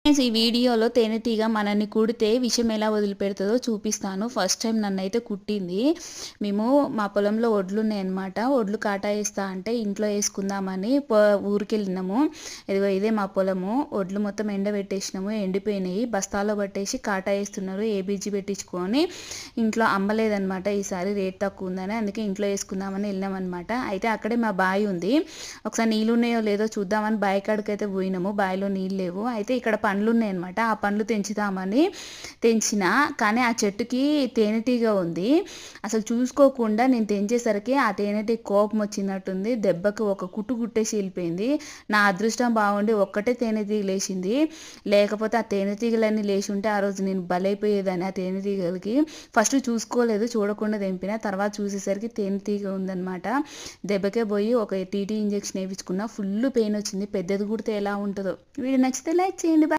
ఈ వీడియోలో తేనెటీగ మనల్ని కుడితే విషం ఎలా వదిలిపెడుతుందో చూపిస్తాను. ఫస్ట్ టైం నన్నైతే కుట్టింది. మేము మా పొలంలో ఒడ్లున్నాయన్నమాట. ఒడ్లు కాటా వేస్తా అంటే ఇంట్లో వేసుకుందామని ఊరికెళ్ళినాము. ఇదే మా పొలము. ఒడ్లు మొత్తం ఎండబెట్టేసినాము, ఎండిపోయినాయి. బస్తాలో పట్టేసి కాటా వేస్తున్నారు. ఏబీజీ పెట్టించుకొని ఇంట్లో అమ్మలేదన్నమాట. ఈసారి రేట్ తక్కువ ఉందని, అందుకే ఇంట్లో వేసుకుందామని వెళ్ళామన్నమాట. అయితే అక్కడే మా బావి ఉంది. ఒకసారి నీళ్ళు ఉన్నాయో లేదో చూద్దామని బావి కాడికి అయితే పోయినాము. బావిలో నీళ్ళు లేవు. అయితే ఇక్కడ పండ్లు ఉన్నాయన్నమాట. ఆ పండ్లు తెంచుదామని తెంచిన, కానీ ఆ చెట్టుకి తేనెటీగ ఉంది. అసలు చూసుకోకుండా నేను తెంచేసరికి ఆ తేనెటీగ కోపం వచ్చినట్టుంది. దెబ్బకి ఒక కుట్టు కుట్టేసి వెళ్ళిపోయింది. నా అదృష్టం బాగుండి ఒక్కటే తేనెటీగ లేచింది. లేకపోతే ఆ తేనెటీగలన్నీ లేచి ఉంటే ఆ రోజు నేను బలైపోయేదాన్ని ఆ తేనెటీగలకి. ఫస్ట్ చూసుకోలేదు, చూడకుండా తెంపిన. తర్వాత చూసేసరికి తేనెటీగ ఉందన్నమాట. దెబ్బకే పోయి ఒక టీటీ ఇంజెక్షన్ వేయించుకున్నా. ఫుల్ పెయిన్ వచ్చింది. పెద్దది కుడితే ఎలా ఉంటుందో. వీడియో నచ్చితే లైక్ చేయండి.